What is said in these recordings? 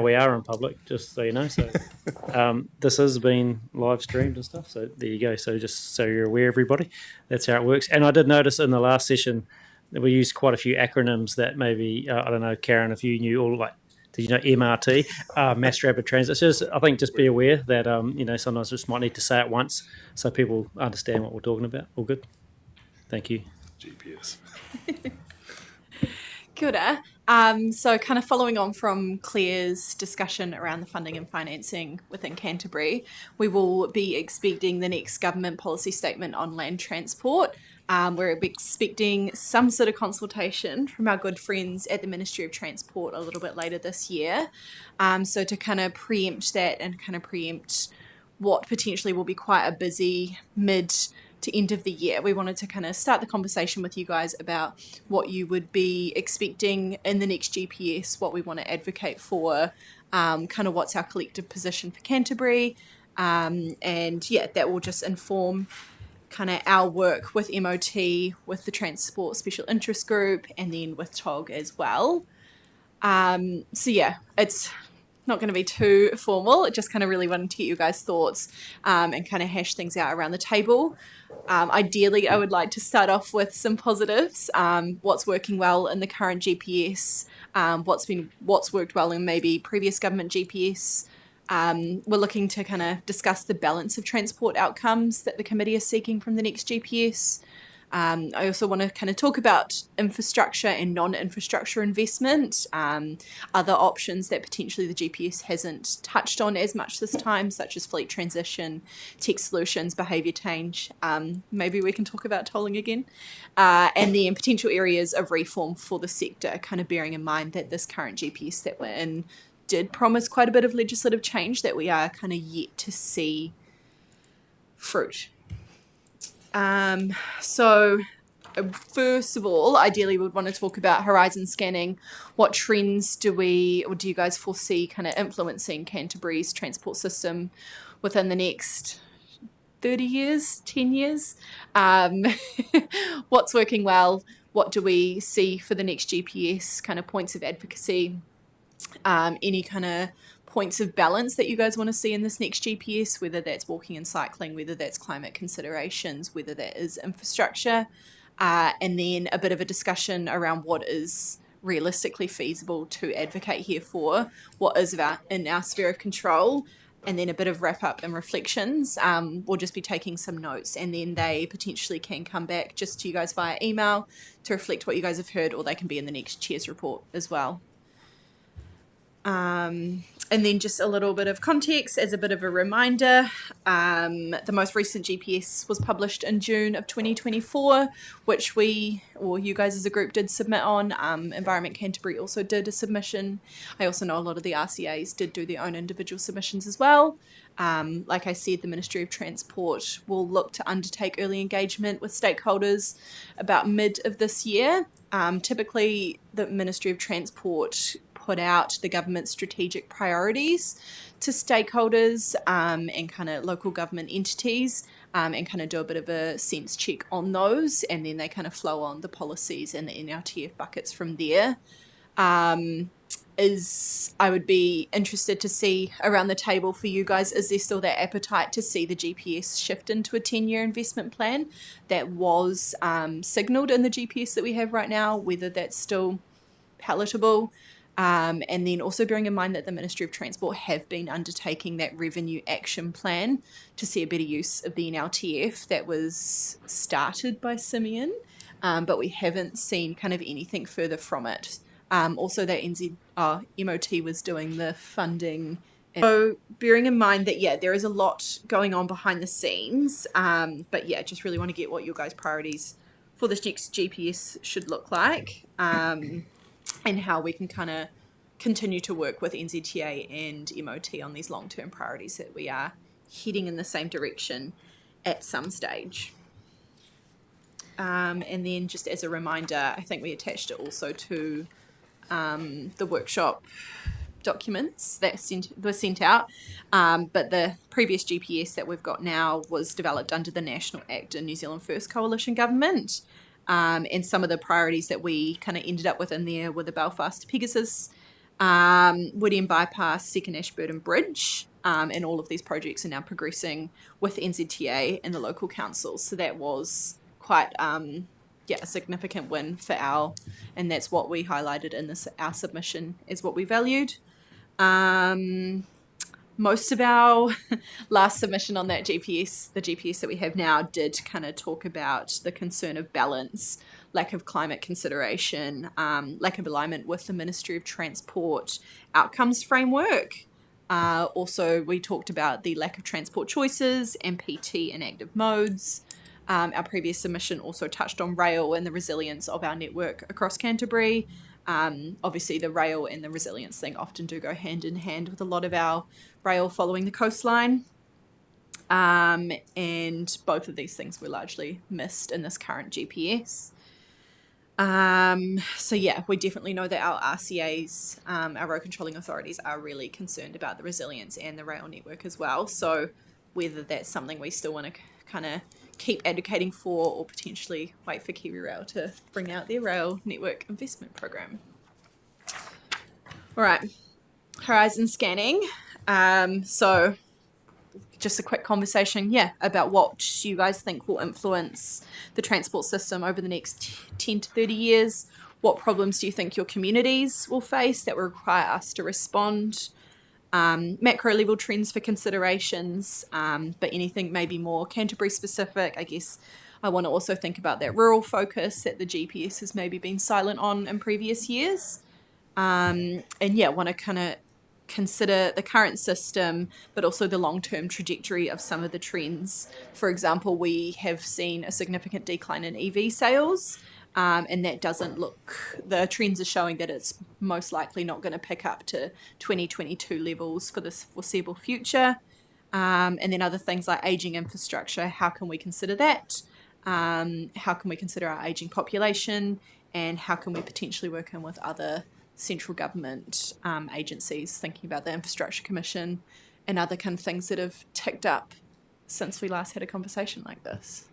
we are in public, just so you know. So this has been live streamed and stuff. So there you go. So just so you're aware, everybody, that's how it works. And I did notice in the last session that we used quite a few acronyms that maybe, I don't know, Karen, if you knew all, like, did you know MRT, Mass Rapid Transit? So just, I think just be aware that, sometimes just might need to say it once so people understand what we're talking about. All good? Thank you. GPS. Kia ora. So kind of following on from Claire's discussion around the funding and financing within Canterbury, we will be expecting the next government policy statement on land transport. We're expecting some sort of consultation from our good friends at the Ministry of Transport a little bit later this year. So to kind of preempt that and kind of preempt what potentially will be quite a busy mid to end of the year, we wanted to kind of start the conversation with you guys about what you would be expecting in the next GPS, what we want to advocate for, kind of what's our collective position for Canterbury, and yeah, that will just inform kind of our work with MOT, with the Transport Special Interest Group, and then with TOG as well. So yeah, it's not going to be too formal. It just kind of really wanted to get you guys' thoughts and kind of hash things out around the table. Ideally, I would like to start off with some positives. What's working well in the current GPS? What's worked well in maybe previous government GPS? We're looking to kind of discuss the balance of transport outcomes that the committee is seeking from the next GPS. I also want to kind of talk about infrastructure and non-infrastructure investment, other options that potentially the GPS hasn't touched on as much this time, such as fleet transition, tech solutions, behaviour change. Maybe we can talk about tolling again. And then potential areas of reform for the sector, kind of bearing in mind that this current GPS that we're in did promise quite a bit of legislative change that we are kind of yet to see fruit. So first of all, ideally we would want to talk about horizon scanning. What trends do you guys foresee kind of influencing Canterbury's transport system within the next 30 years, 10 years? What's working well? What do we see for the next GPS, kind of points of advocacy? Any kind of points of balance that you guys want to see in this next GPS, whether that's walking and cycling, whether that's climate considerations, whether that is infrastructure, and then a bit of a discussion around what is realistically feasible to advocate here for, what is in our sphere of control, and then a bit of wrap up and reflections. We'll just be taking some notes, and then they potentially can come back just to you guys via email to reflect what you guys have heard, or they can be in the next chair's report as well. And then just a little bit of context as a bit of a reminder. The most recent GPS was published in June of 2024, which you guys as a group did submit on. Environment Canterbury also did a submission. I also know a lot of the RCAs did do their own individual submissions as well. Like I said, the Ministry of Transport will look to undertake early engagement with stakeholders about mid of this year. Typically, the Ministry of Transport put out the government's strategic priorities to stakeholders and kind of local government entities and kind of do a bit of a sense check on those, and then they kind of flow on the policies and the NRTF buckets from there. I would be interested to see around the table for you guys, is there still that appetite to see the GPS shift into a 10-year investment plan that was signalled in the GPS that we have right now, whether that's still palatable? And then also bearing in mind that the Ministry of Transport have been undertaking that revenue action plan to see a better use of the NRTF that was started by Simeon, but we haven't seen kind of anything further from it. Also that MOT was doing the funding. So bearing in mind that, yeah, there is a lot going on behind the scenes, but yeah, just really want to get what your guys' priorities for this next GPS should look like. And how we can kind of continue to work with NZTA and MOT on these long-term priorities that we are heading in the same direction at some stage. And then just as a reminder, I think we attached it also to the workshop documents that were sent out. But the previous GPS that we've got now was developed under the National Act in New Zealand First Coalition Government. And some of the priorities that we kind of ended up with in there were the Belfast to Pegasus Woodian Bypass, Second Ashburton Bridge, and all of these projects are now progressing with NZTA and the local councils. So that was quite a significant win for and that's what we highlighted in our submission as what we valued. Most of our last submission on that GPS, the GPS that we have now, did kind of talk about the concern of balance, lack of climate consideration, lack of alignment with the Ministry of Transport outcomes framework. Also, we talked about the lack of transport choices and PT in active modes. Our previous submission also touched on rail and the resilience of our network across Canterbury. Obviously, the rail and the resilience thing often do go hand in hand with a lot of our rail following the coastline. And both of these things were largely missed in this current GPS. So yeah, we definitely know that our RCAs, our road controlling authorities, are really concerned about the resilience and the rail network as well. So whether that's something we still want to kind of keep advocating for, or potentially wait for KiwiRail to bring out their rail network investment program. All right, horizon scanning. So just a quick conversation, about what you guys think will influence the transport system over the next 10 to 30 years. What problems do you think your communities will face that will require us to respond? Macro level trends for considerations, but anything maybe more Canterbury specific. I guess I want to also think about that rural focus that the GPS has maybe been silent on in previous years. Want to kind of consider the current system, but also the long-term trajectory of some of the trends. For example, we have seen a significant decline in EV sales, and that the trends are showing that it's most likely not going to pick up to 2022 levels for the foreseeable future. And then other things like aging infrastructure, how can we consider that? How can we consider our aging population? And how can we potentially work in with other central government agencies, thinking about the Infrastructure Commission and other kind of things that have ticked up since we last had a conversation like this.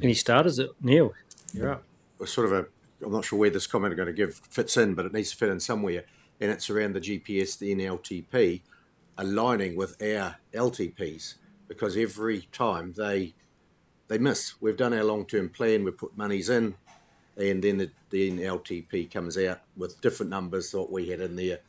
Any starters, Neil? You're up. I'm not sure where this comment I'm going to give fits in, but it needs to fit in somewhere, and it's around the GPS, the NLTP, aligning with our LTPs, because every time they miss. We've done our long-term plan, we've put monies in, and then the LTP comes out with different numbers to what we had in there,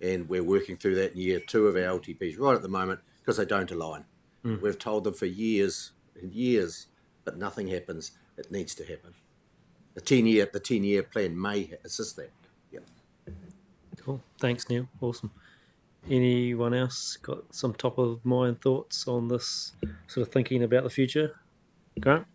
and we're working through that in year 2 of our LTPs right at the moment because they don't align. We've told them for years and years, but nothing happens. It needs to happen. The 10-year plan may assist that. Yep. Cool. Thanks, Neil. Awesome. Anyone else got some top of mind thoughts on this sort of thinking about the future? Grant?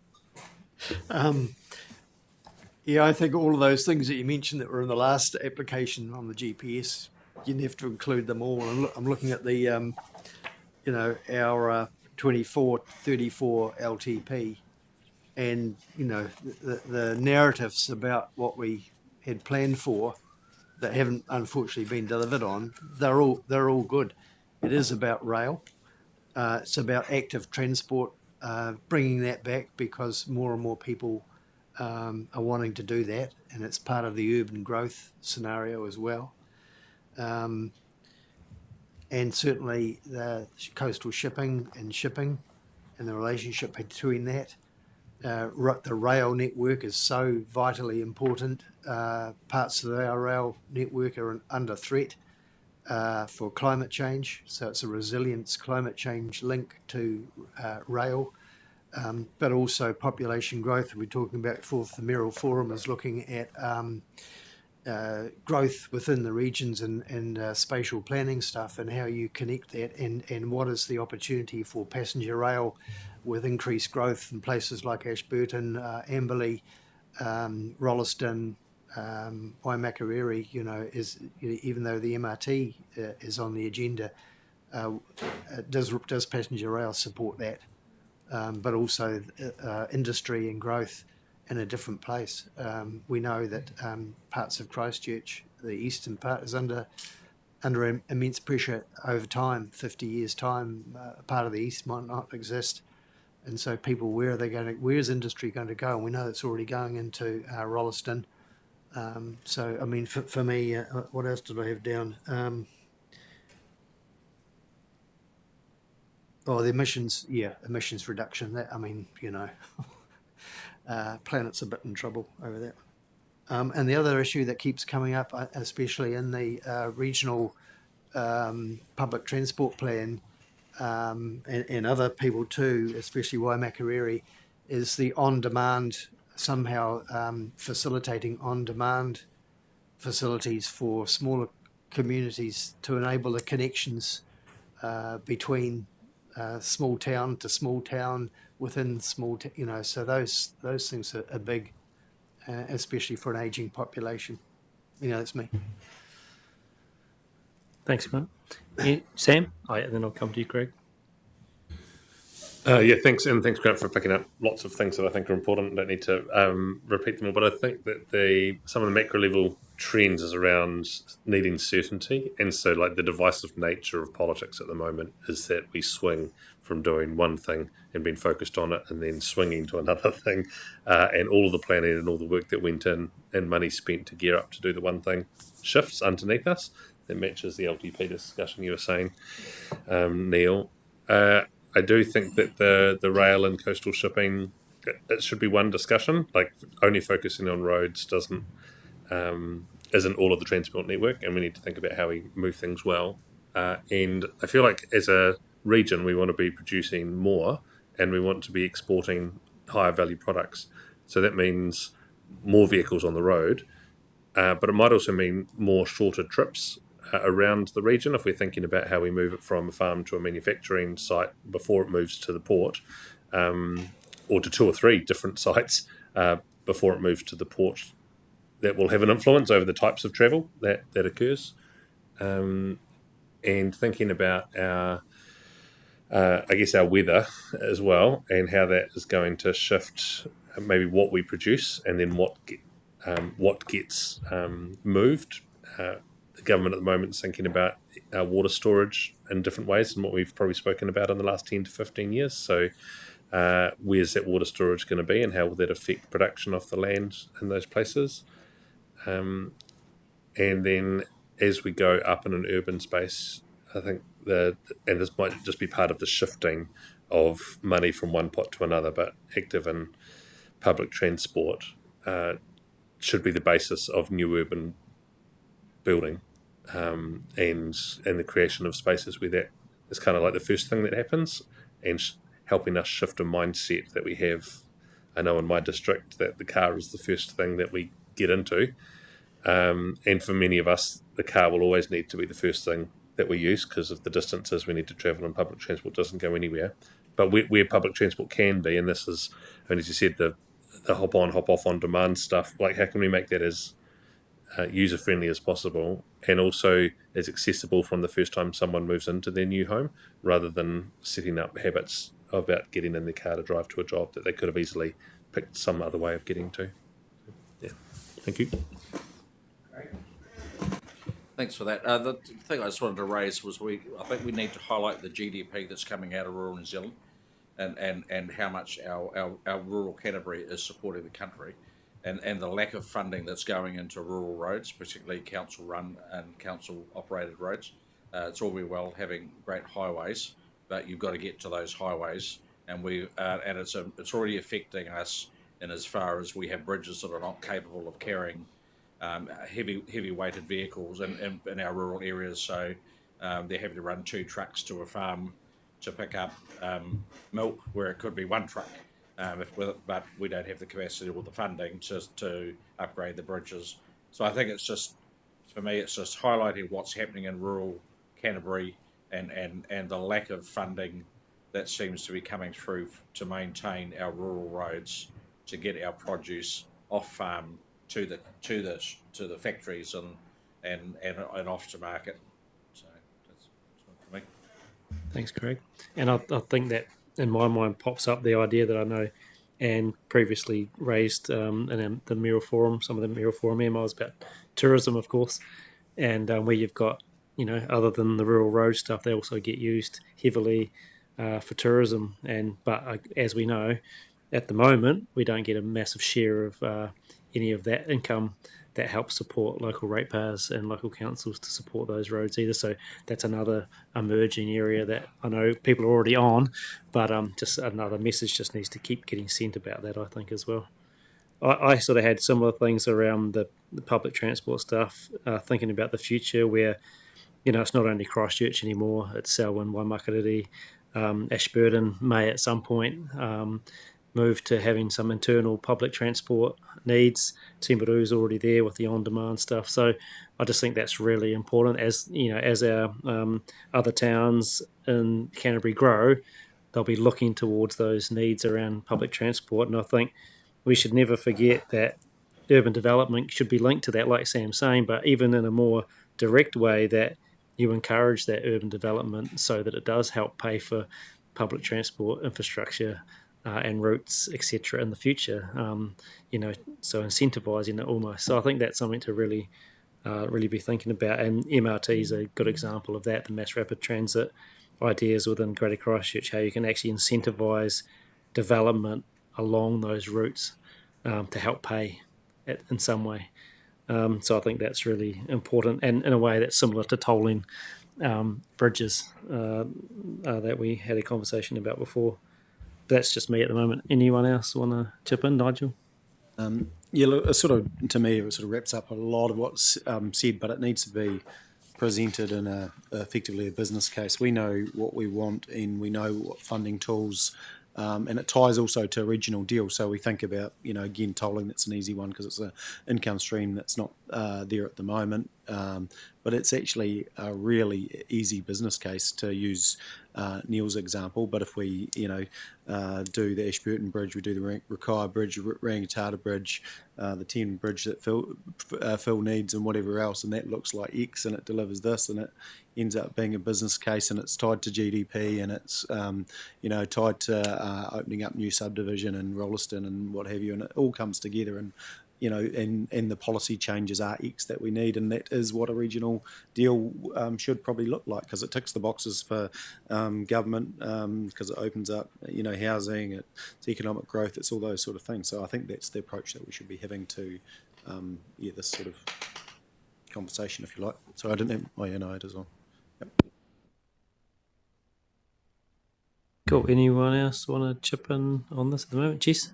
I think all of those things that you mentioned that were in the last application on the GPS, you'd have to include them all. I'm looking at the, our 24-34 LTP, and the narratives about what we had planned for that haven't unfortunately been delivered on. They're all good. It is about rail. It's about active transport, bringing that back because more and more people are wanting to do that, and it's part of the urban growth scenario as well. And certainly the coastal shipping and the relationship between that. The rail network is so vitally important. Parts of our rail network are under threat for climate change, so it's a resilience climate change link to rail. But also population growth. We're talking about the Merrill Forum is looking at growth within the regions and spatial planning stuff, and how you connect that, and what is the opportunity for passenger rail with increased growth in places like Ashburton, Amberley, Rolleston, Waimakariri. Is even though the MRT is on the agenda, does passenger rail support that? But also industry and growth in a different place. We know that parts of Christchurch, the eastern part, is under immense pressure over time. 50 years' time, part of the east might not exist, and so people, where are they going? Where's industry going to go? And we know it's already going into Rolleston, So, I mean, for me, what else did I have down? The emissions, emissions reduction. That, I mean, planet's a bit in trouble over that. And the other issue that keeps coming up, especially in the regional public transport plan, and other people too, especially Waimakariri, is the on-demand, somehow facilitating on-demand facilities for smaller communities to enable the connections between small town to small town within so those things are big, especially for an aging population. That's me. Thanks, Mark. Sam? And then I'll come to you, Craig. Thanks, and thanks, Grant, for picking up lots of things that I think are important. Don't need to repeat them all, but I think that some of the macro level trends is around needing certainty, and so like the divisive nature of politics at the moment is that we swing from doing one thing and being focused on it, and then swinging to another thing, and all of the planning and all the work that went in and money spent to gear up to do the one thing shifts underneath us. That matches the LTP discussion you were saying, Neil. I do think that the rail and coastal shipping, it should be one discussion. Like only focusing on roads isn't all of the transport network, and we need to think about how we move things well. And I feel like as a region, we want to be producing more, and we want to be exporting higher value products. So that means more vehicles on the road, but it might also mean more shorter trips around the region if we're thinking about how we move it from a farm to a manufacturing site before it moves to the port, or to 2 or 3 different sites before it moves to the port. That will have an influence over the types of travel that occurs. And thinking about our weather as well, and how that is going to shift maybe what we produce and then what gets moved. The government at the moment is thinking about water storage in different ways than what we've probably spoken about in the last 10 to 15 years. So where's that water storage going to be, and how will that affect production off the land in those places? And then as we go up in an urban space, I think and this might just be part of the shifting of money from one pot to another, but active in public transport should be the basis of new urban building, and the creation of spaces where that is kind of like the first thing that happens, and helping us shift a mindset that we have. I know in my district that the car is the first thing that we get into, and for many of us, the car will always need to be the first thing that we use because of the distances we need to travel, and public transport doesn't go anywhere. But where public transport can be, and this is, and as you said, the hop on, hop off on demand stuff, like how can we make that as user-friendly as possible, and also as accessible from the first time someone moves into their new home, rather than setting up habits about getting in their car to drive to a job that they could have easily picked some other way of getting to. Yeah, thank you. Thanks for that. The thing I just wanted to raise was I think we need to highlight the GDP that's coming out of rural New Zealand, and how much our rural Canterbury is supporting the country, and the lack of funding that's going into rural roads, particularly council-run and council-operated roads. It's all very well having great highways, but you've got to get to those highways, and it's already affecting us in as far as we have bridges that are not capable of carrying heavy weighted vehicles in our rural areas. So they're having to run 2 trucks to a farm to pick up milk, where it could be 1 truck. But we don't have the capacity or the funding to upgrade the bridges. So I think for me, it's just highlighting what's happening in rural Canterbury, and the lack of funding that seems to be coming through to maintain our rural roads, to get our produce off farm to the factories and off to market. So that's one for me. Thanks, Craig. And I think that in my mind pops up the idea that I know and previously raised in the Mural Forum, some of the Mural Forum emails about tourism, of course, and where you've got, other than the rural road stuff, they also get used heavily for tourism. But as we know, at the moment, we don't get a massive share of any of that income that help support local ratepayers and local councils to support those roads either. So that's another emerging area that I know people are already on, but just another message just needs to keep getting sent about that, I think, as well. I sort of had similar things around the public transport stuff, thinking about the future where, it's not only Christchurch anymore, it's Selwyn, Waimakariri, Ashburton may at some point move to having some internal public transport needs. Timaru's already there with the on-demand stuff. So I just think that's really important as our other towns in Canterbury grow, they'll be looking towards those needs around public transport. And I think we should never forget that urban development should be linked to that, like Sam's saying, but even in a more direct way, that you encourage that urban development so that it does help pay for public transport infrastructure and routes, etc., in the future. So incentivising it almost. So I think that's something to really be thinking about. And MRT is a good example of that. The mass rapid transit ideas within Greater Christchurch, how you can actually incentivise development along those routes to help pay it in some way. So I think that's really important, and in a way that's similar to tolling bridges that we had a conversation about before. That's just me at the moment. Anyone else want to chip in, Nigel? Yeah, look, to me, it sort of wraps up a lot of what's said, but it needs to be presented in effectively a business case. We know what we want, and we know what funding tools. And it ties also to a regional deal. So we think about, again, tolling, that's an easy one because it's an income stream that's not there at the moment. But it's actually a really easy business case to use Neil's example. But if we, do the Ashburton Bridge, we do the Rakaia Bridge, Rangitata Bridge, the 10 Bridge that Phil needs and whatever else, and that looks like X and it delivers this, and it ends up being a business case, and it's tied to GDP, and it's tied to opening up new subdivision and Rolleston and what have you, and it all comes together, and and the policy changes are X that we need, and that is what a regional deal should probably look like, because it ticks the boxes for government, because it opens up housing, it's economic growth, it's all those sort of things. So I think that's the approach that we should be having to this sort of conversation, if you like. So I didn't have my note as well. Yep. Cool. Anyone else want to chip in on this at the moment? Jess?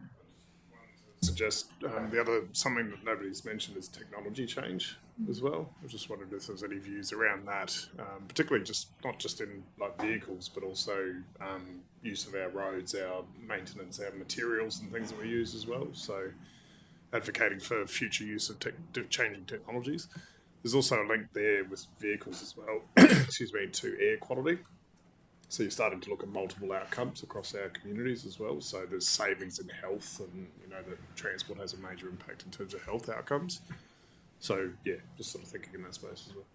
Suggest the other, something that nobody's mentioned, is technology change as well. I just wondered if there's any views around that, particularly not just in like vehicles, but also use of our roads, our maintenance, our materials and things that we use as well. So advocating for future use of changing technologies. There's also a link there with vehicles as well, to air quality. So you're starting to look at multiple outcomes across our communities as well. So there's savings in health, and that transport has a major impact in terms of health outcomes. So yeah, just sort of thinking in that space as well.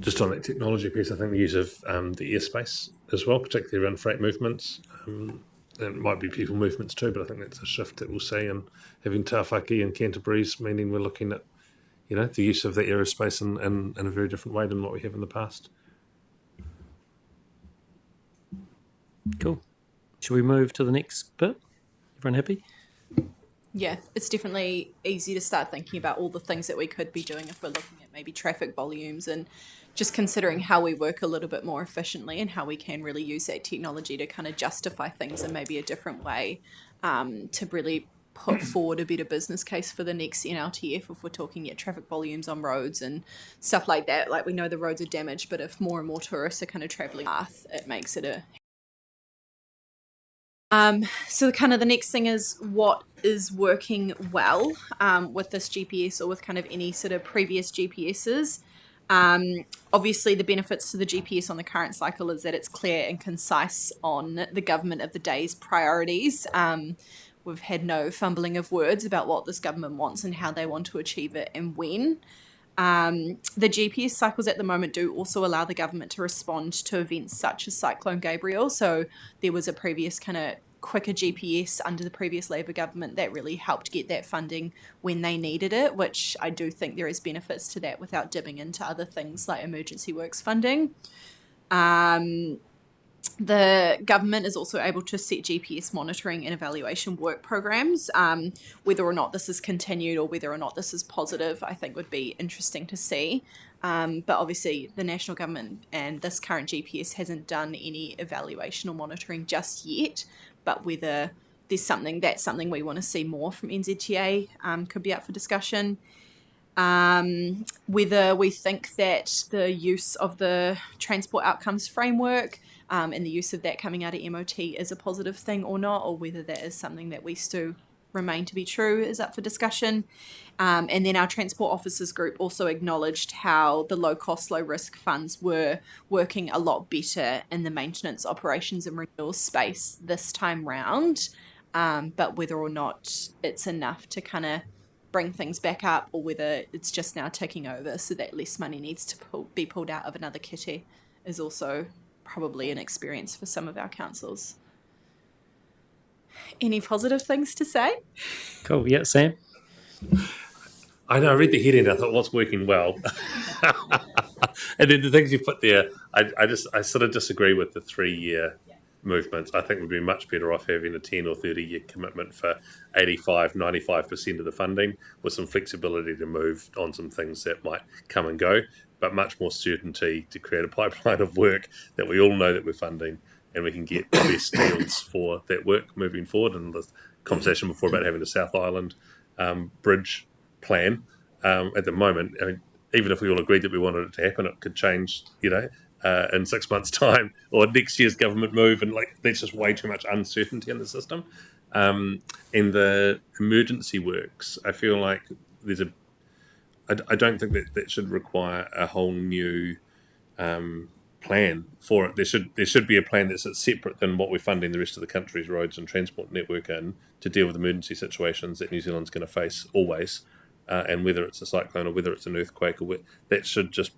Just on that technology piece, I think the use of the airspace as well, particularly around freight movements, and it might be people movements too, but I think that's a shift that we'll see. And having Tawhaki and Canterbury's, meaning we're looking at the use of the aerospace in a very different way than what we have in the past. Cool. Should we move to the next bit? Everyone happy? Yeah, it's definitely easy to start thinking about all the things that we could be doing if we're looking at maybe traffic volumes, and just considering how we work a little bit more efficiently and how we can really use that technology to kind of justify things in maybe a different way, to really put forward a better business case for the next NLTF if we're talking at traffic volumes on roads and stuff like that. Like, we know the roads are damaged, but if more and more tourists are kind of travelling path, it makes it a so kind of the next thing is what is working well with this GPS, or with kind of any sort of previous GPSs. Obviously, the benefits to the GPS on the current cycle is that it's clear and concise on the government of the day's priorities. We've had no fumbling of words about what this government wants and how they want to achieve it and when. The GPS cycles at the moment do also allow the government to respond to events such as Cyclone Gabriel. So there was a previous kind of quicker GPS under the previous Labour government that really helped get that funding when they needed it, which I do think there is benefits to that without dipping into other things like emergency works funding. The government is also able to set GPS monitoring and evaluation work programs. Whether or not this is continued or whether or not this is positive, I think would be interesting to see. But obviously, the national government and this current GPS hasn't done any evaluation or monitoring just yet. But whether there's something we want to see more from NZTA could be up for discussion. Whether we think that the use of the transport outcomes framework and the use of that coming out of MOT is a positive thing or not, or whether that is something that we still remain to be true is up for discussion. And then our transport officers group also acknowledged how the low cost, low risk funds were working a lot better in the maintenance, operations and renewal space this time round. But whether or not it's enough to kind of bring things back up, or whether it's just now taking over so that less money needs to be pulled out of another kitty, is also probably an experience for some of our councils. Any positive things to say? Cool. Yeah, Sam. I know. I read the heading. I thought, what's working well? And then the things you put there, I sort of disagree with the 3-year movements. I think we'd be much better off having a 10 or 30-year commitment for 95% of the funding, with some flexibility to move on some things that might come and go, but much more certainty to create a pipeline of work that we all know that we're funding, and we can get the best deals for that work moving forward. And the conversation before about having a South Island bridge plan, at the moment, I mean, even if we all agreed that we wanted it to happen, it could change, in 6 months' time, or next year's government move, and there's just way too much uncertainty in the system. In the emergency works, I feel like I don't think that should require a whole new plan for it. There should be a plan that's separate than what we're funding the rest of the country's roads and transport network in, to deal with emergency situations that New Zealand's going to face always, and whether it's a cyclone or whether it's an earthquake, that should just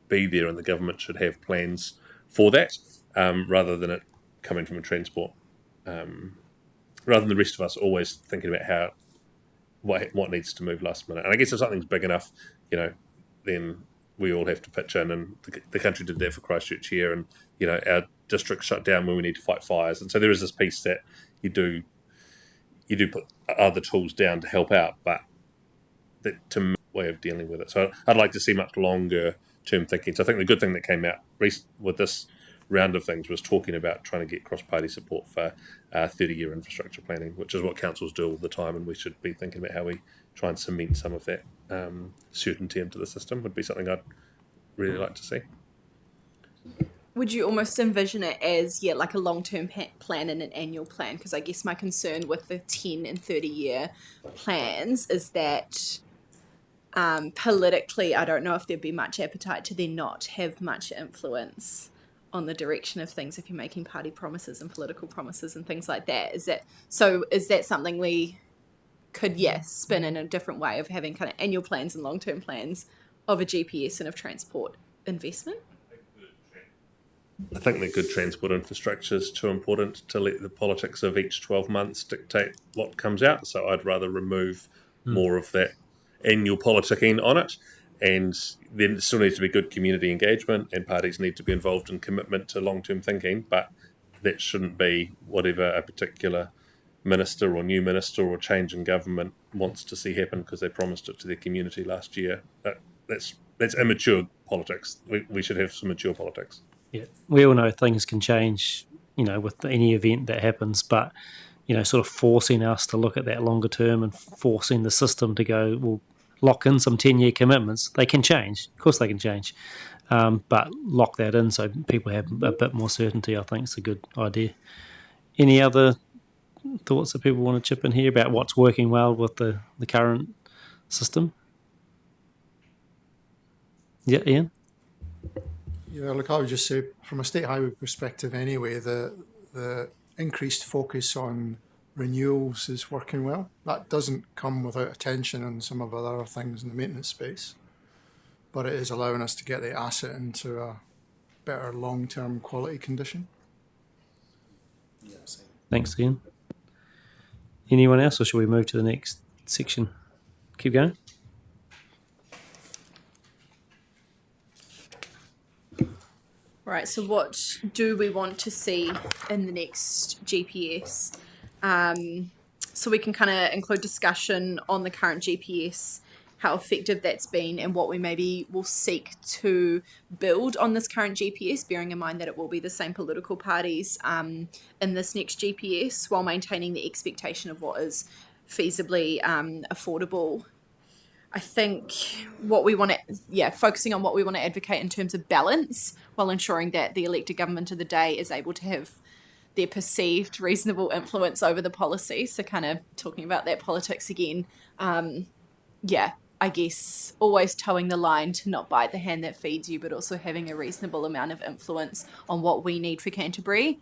be there, and the government should have plans for that, rather than it coming from a transport, rather than the rest of us always thinking about what needs to move last minute. And I guess if something's big enough, then we all have to pitch in, and the country did that for Christchurch here, and our district shut down when we need to fight fires, and so there is this piece that you do put other tools down to help out, but that to me way of dealing with it. So I'd like to see much longer term thinking. So I think the good thing that came out with this round of things was talking about trying to get cross-party support for 30-year infrastructure planning, which is what councils do all the time, and we should be thinking about how we try and cement some of that certainty into the system. Would be something I'd really like to see. Would you almost envision it as, like a long-term plan and an annual plan? Because I guess my concern with the 10 and 30-year plans is that politically, I don't know if there'd be much appetite to then not have much influence on the direction of things if you're making party promises and political promises and things like that. Is that something we could, spin in a different way of having kind of annual plans and long-term plans of a GPS and of transport investment? I think that good transport infrastructure is too important to let the politics of each 12 months dictate what comes out. So I'd rather remove more of that annual politicking on it. And then there still needs to be good community engagement, and parties need to be involved in commitment to long-term thinking. But that shouldn't be whatever a particular minister or new minister or change in government wants to see happen because they promised it to their community last year. That's immature politics. We should have some mature politics. Yeah, we all know things can change, with any event that happens, but, sort of forcing us to look at that longer term and forcing the system to go, well, lock in some 10-year commitments. They can change. Of course they can change. But lock that in so people have a bit more certainty, I think, is a good idea. Any other thoughts that people want to chip in here about what's working well with the current system? Yeah, Ian? Yeah, look, I would just say from a state highway perspective anyway, the increased focus on renewals is working well. That doesn't come without attention on some of the other things in the maintenance space, but it is allowing us to get the asset into a better long-term quality condition. Thanks, Ian. Anyone else, or should we move to the next section? Keep going. Right, so what do we want to see in the next GPS? So we can kind of include discussion on the current GPS, how effective that's been, and what we maybe will seek to build on this current GPS, bearing in mind that it will be the same political parties in this next GPS, while maintaining the expectation of what is feasibly affordable. I think what we want to, focusing on what we want to advocate in terms of balance while ensuring that the elected government of the day is able to have their perceived reasonable influence over the policy. So, kind of talking about that politics again. I guess always towing the line to not bite the hand that feeds you, but also having a reasonable amount of influence on what we need for Canterbury.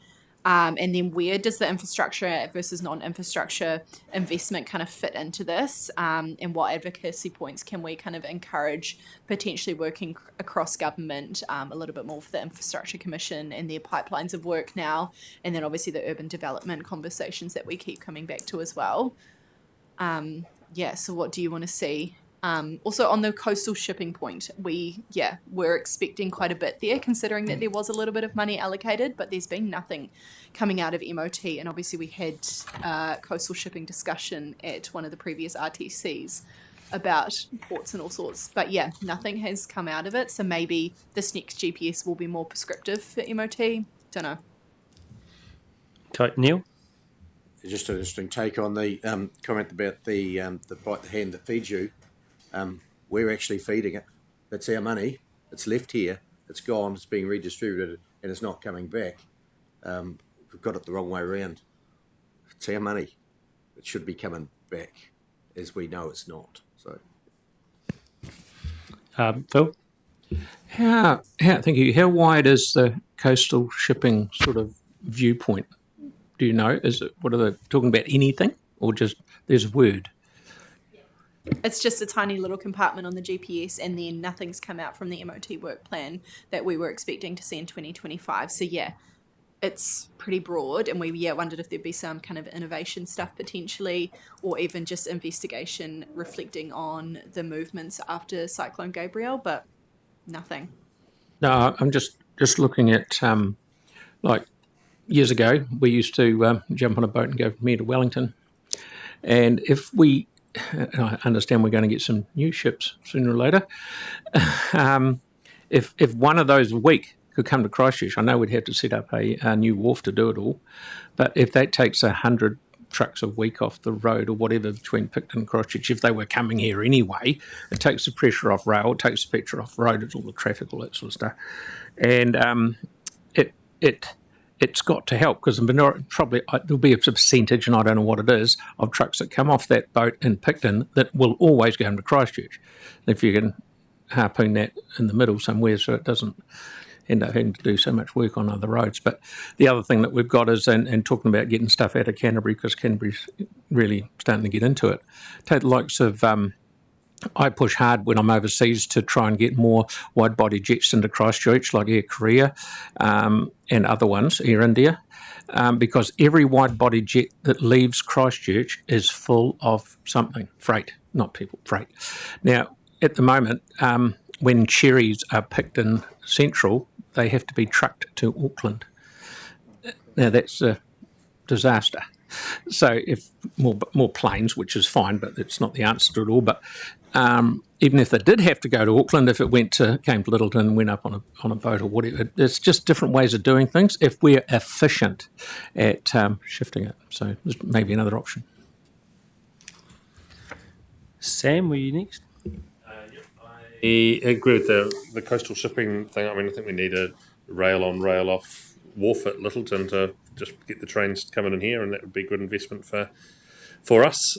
And then where does the infrastructure versus non-infrastructure investment kind of fit into this? And what advocacy points can we kind of encourage potentially working across government a little bit more for the Infrastructure Commission and their pipelines of work now? And then obviously the urban development conversations that we keep coming back to as well. So what do you want to see? Also on the coastal shipping point, we're expecting quite a bit there, considering that there was a little bit of money allocated, but there's been nothing coming out of MOT. And obviously we had coastal shipping discussion at one of the previous RTCs about ports and all sorts. But yeah, nothing has come out of it. So maybe this next GPS will be more prescriptive for MOT. Don't know. Neil? Just an interesting take on the comment about the bite the hand that feeds you. We're actually feeding it. That's our money. It's left here. It's gone. It's being redistributed, and it's not coming back. We've got it the wrong way around. It's our money. It should be coming back, as we know it's not. So, Phil? Thank you. How wide is the coastal shipping sort of viewpoint? Do you know? What are they talking about? Anything, or just there's a word? It's just a tiny little compartment on the GPS, and then nothing's come out from the MOT work plan that we were expecting to see in 2025. So yeah, it's pretty broad, and we wondered if there'd be some kind of innovation stuff potentially, or even just investigation reflecting on the movements after Cyclone Gabrielle, but nothing. No, I'm just looking at like years ago, we used to jump on a boat and go from here to Wellington, and if we I understand we're going to get some new ships sooner or later. If one of those a week could come to Christchurch, I know we'd have to set up a new wharf to do it all, but if that takes 100 trucks a week off the road or whatever between Picton and Christchurch, if they were coming here anyway, it takes the pressure off rail, it takes the pressure off road, it's all the traffic, all that sort of stuff. And it's got to help, because probably there'll be a percentage, and I don't know what it is, of trucks that come off that boat in Picton that will always go into Christchurch. If you can harpoon that in the middle somewhere so it doesn't end up having to do so much work on other roads. But the other thing that we've got is, and talking about getting stuff out of Canterbury, because Canterbury's really starting to get into it, take the likes of I push hard when I'm overseas to try and get more wide-body jets into Christchurch, like Air Korea and other ones, Air India, because every wide-body jet that leaves Christchurch is full of something, freight, not people, freight. Now, at the moment, when cherries are picked in Central, they have to be trucked to Auckland. Now, that's a disaster. So if more planes, which is fine, but it's not the answer to it all. But even if they did have to go to Auckland, if it came to Littleton and went up on a boat or whatever, it's just different ways of doing things if we're efficient at shifting it. So there's maybe another option. Sam, were you next? I agree with the coastal shipping thing. I mean, I think we need a rail on, rail off wharf at Littleton to just get the trains coming in here, and that would be a good investment for us.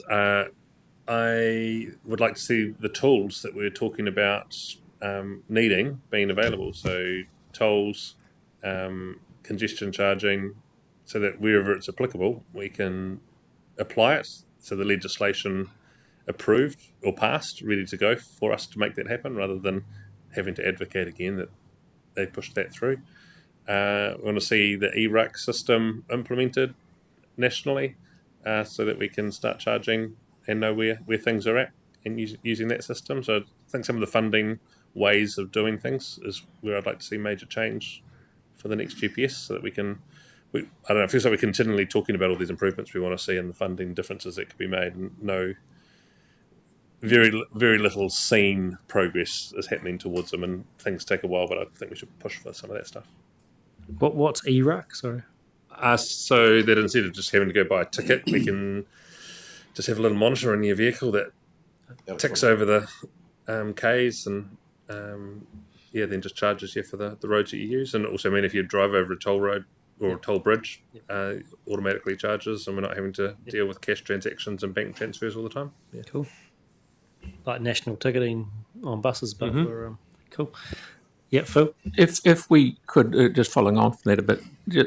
I would like to see the tools that we're talking about needing being available. So tolls, congestion charging, so that wherever it's applicable, we can apply it. So the legislation approved or passed, ready to go for us to make that happen, rather than having to advocate again that they pushed that through. We want to see the ERUC system implemented nationally, so that we can start charging and know where things are at and using that system. So I think some of the funding ways of doing things is where I'd like to see major change the next GPS, so that we can. I don't know. It feels like we're continually talking about all these improvements we want to see and the funding differences that could be made, and very little seen progress is happening towards them, and things take a while. But I think we should push for some of that stuff. What's ERUC? Sorry. So that instead of just having to go buy a ticket, we can just have a little monitor in your vehicle that ticks over the Ks and then just charges you for the roads that you use. And also, if you drive over a toll road or a toll bridge, automatically charges, and we're not having to deal with cash transactions and bank transfers all the time. Yeah. Cool. Like national ticketing on buses, but for cool. Yeah, Phil. If we could, just following on from that a bit,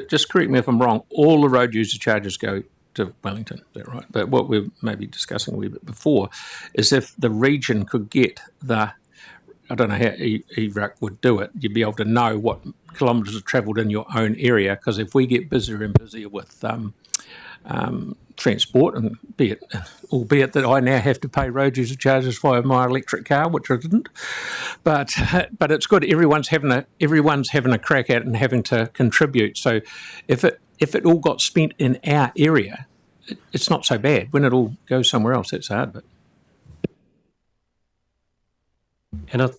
just correct me if I'm wrong, all the road user charges go to Wellington, is that right? But what we're maybe discussing a wee bit before is if the region could get I don't know how ERUC would do it, you'd be able to know what kilometres are travelled in your own area, because if we get busier and busier with transport, and albeit that I now have to pay road user charges via my electric car, which I didn't, but it's good. Everyone's having a crack at it and having to contribute. So if it all got spent in our area, it's not so bad. When it all goes somewhere else, that's hard. But and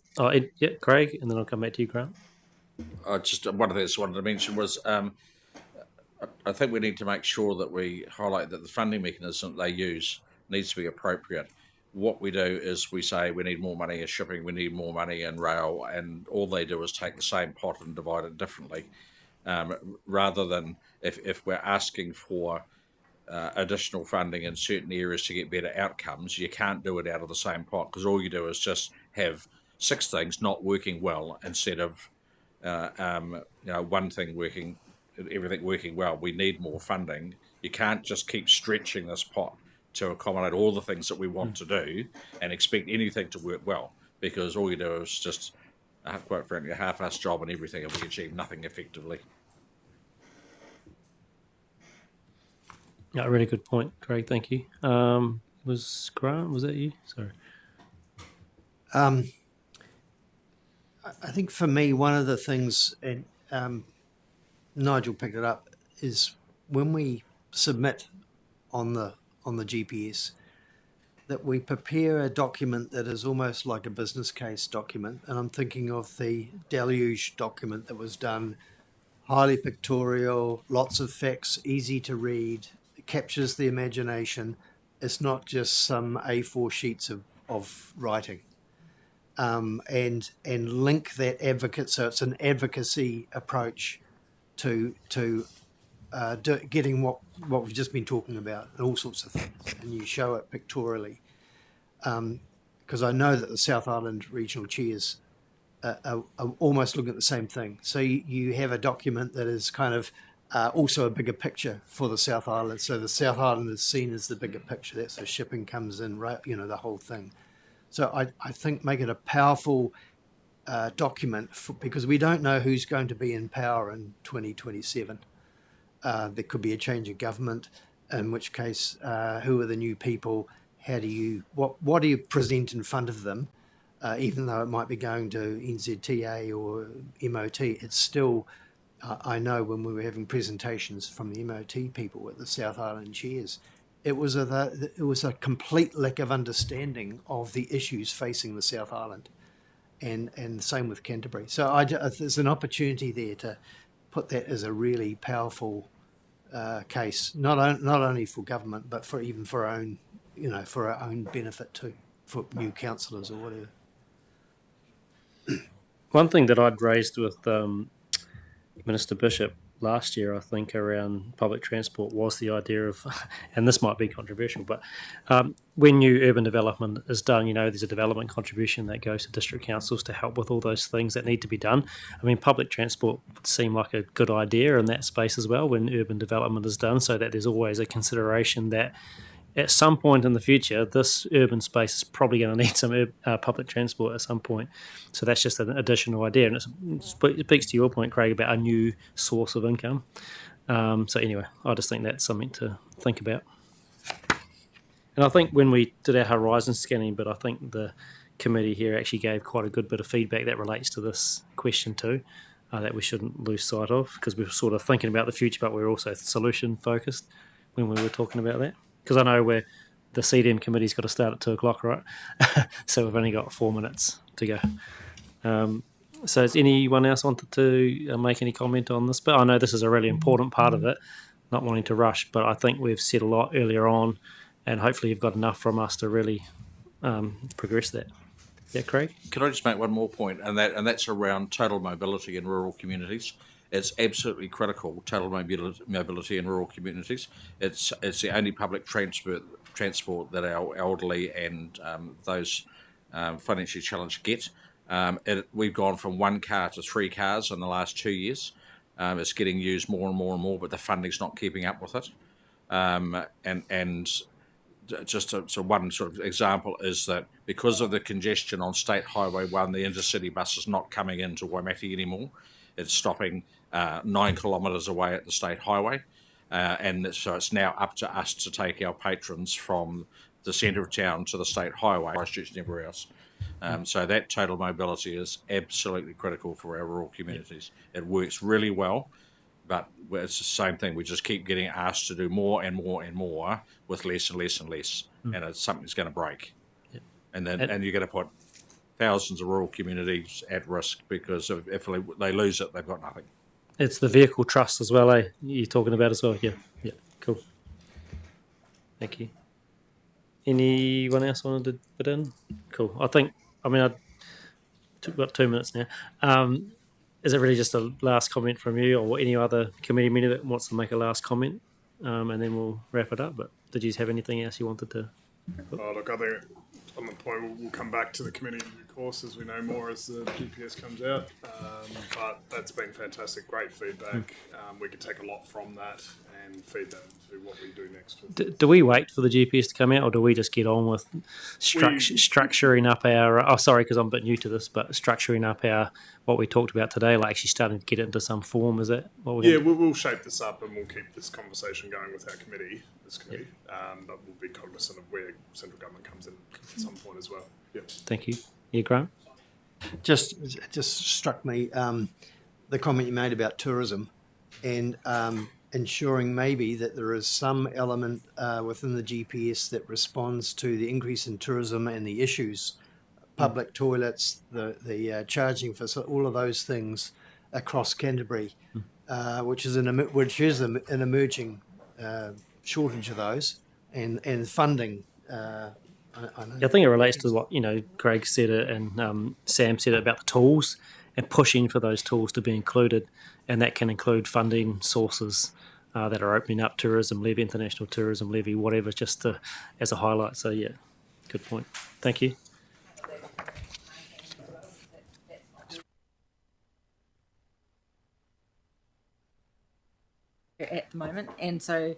Craig, and then I'll come back to you, Grant. Just one of the things I wanted to mention was I think we need to make sure that we highlight that the funding mechanism they use needs to be appropriate. What we do is we say we need more money in shipping, we need more money in rail, and all they do is take the same pot and divide it differently. Rather than if we're asking for additional funding in certain areas to get better outcomes, you can't do it out of the same pot, because all you do is just have 6 things not working well instead of one thing working, everything working well. We need more funding. You can't just keep stretching this pot to accommodate all the things that we want to do and expect anything to work well, because all you do is just, quite frankly, a half-assed job and everything, and we achieve nothing effectively. Yeah, a really good point, Craig. Thank you. Was Grant? Was that you? Sorry. I think for me, one of the things, and Nigel picked it up, is when we submit on the GPS, that we prepare a document that is almost like a business case document. And I'm thinking of the Deluge document that was done, highly pictorial, lots of facts, easy to read, captures the imagination. It's not just some A4 sheets of writing. And link that advocate, so it's an advocacy approach to getting what we've just been talking about, and all sorts of things, and you show it pictorially. Because I know that the South Island regional chairs are almost looking at the same thing. So you have a document that is kind of also a bigger picture for the South Island. So the South Island is seen as the bigger picture. That's so shipping comes in, right? The whole thing. So I think make it a powerful document, because we don't know who's going to be in power in 2027. There could be a change of government, in which case, who are the new people? How do you what do you present in front of them? Even though it might be going to NZTA or MOT, it's still. I know when we were having presentations from the MOT people at the South Island chairs, it was a complete lack of understanding of the issues facing the South Island, and the same with Canterbury. So there's an opportunity there to put that as a really powerful case, not only for government, but for our own, for our own benefit too, for new councillors or whatever. One thing that I'd raised with Minister Bishop last year, I think, around public transport was the idea of, and this might be controversial, but when new urban development is done, there's a development contribution that goes to district councils to help with all those things that need to be done. I mean, public transport would seem like a good idea in that space as well when urban development is done, so that there's always a consideration that at some point in the future, this urban space is probably going to need some public transport at some point. So that's just an additional idea. And it speaks to your point, Craig, about a new source of income. So anyway, I just think that's something to think about. And I think when we did our horizon scanning, but I think the committee here actually gave quite a good bit of feedback that relates to this question too. that we shouldn't lose sight of, because we were sort of thinking about the future, but we were also solution focused when we were talking about that. Because I know the CDM committee's got to start at 2:00, right? So we've only got 4 minutes to go. So has anyone else wanted to make any comment on this? But I know this is a really important part of it, not wanting to rush, but I think we've said a lot earlier on, and hopefully you've got enough from us to really progress that. Yeah, Craig? Can I just make one more point, and that's around total mobility in rural communities. It's absolutely critical, total mobility in rural communities. It's the only public transport that our elderly and those financially challenged get. We've gone from 1 car to 3 cars in the last 2 years. It's getting used more and more and more, but the funding's not keeping up with it. And just one sort of example is that because of the congestion on State Highway 1, the intercity bus is not coming into Waimate anymore. It's stopping 9 kilometres away at the State Highway. And so it's now up to us to take our patrons from the centre of town to the State Highway, Christchurch and everywhere else. So that total mobility is absolutely critical for our rural communities. It works really well, but it's the same thing. We just keep getting asked to do more and more and more with less and less and less, and it's something's going to break. Yep. And you're going to put thousands of rural communities at risk, because if they lose it, they've got nothing. It's the vehicle trust as well, eh? You're talking about as well? Yeah, cool. Thank you. Anyone else wanted to put in? Cool. I've got 2 minutes now. Is it really just a last comment from you, or any other committee member that wants to make a last comment? And then we'll wrap it up. But did you have anything else you wanted to? Look, I think on the point we'll come back to the committee in due course as we know more as the GPS comes out. But that's been fantastic, great feedback. We can take a lot from that and feed that into what we do next. Do we wait for the GPS to come out, or do we just get on with structuring up our? Sorry, because I'm a bit new to this, but structuring up our what we talked about today, like actually starting to get it into some form. Is that what we're? Yeah, we'll shape this up and we'll keep this conversation going with our committee. Yep. But we'll be cognizant of where central government comes in at some point as well. Yep. Thank you. Yeah, Grant. Just struck me the comment you made about tourism and ensuring maybe that there is some element within the GPS that responds to the increase in tourism and the issues, public toilets, the charging for all of those things across Canterbury, which is an emerging shortage of those, and funding. I think it relates to what Craig said it and Sam said it about the tools and pushing for those tools to be included, and that can include funding sources that are opening up tourism levy, international tourism levy, whatever, just as a highlight. So yeah, good point. Thank you. At the moment, and so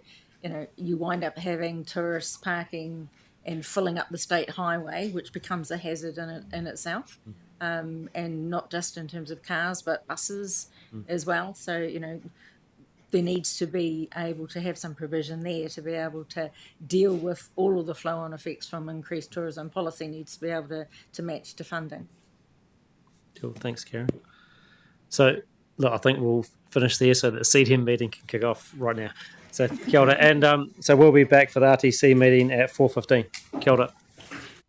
you wind up having tourists parking and filling up the state highway, which becomes a hazard in itself, and not just in terms of cars but buses as well. So there needs to be able to have some provision there to be able to deal with all of the flow-on effects from increased tourism. Policy needs to be able to match to funding. Cool, thanks, Karen. So look, I think we'll finish there so that the CDM meeting can kick off right now. So kia ora. And so we'll be back for the RTC meeting at 4:15. Kia ora.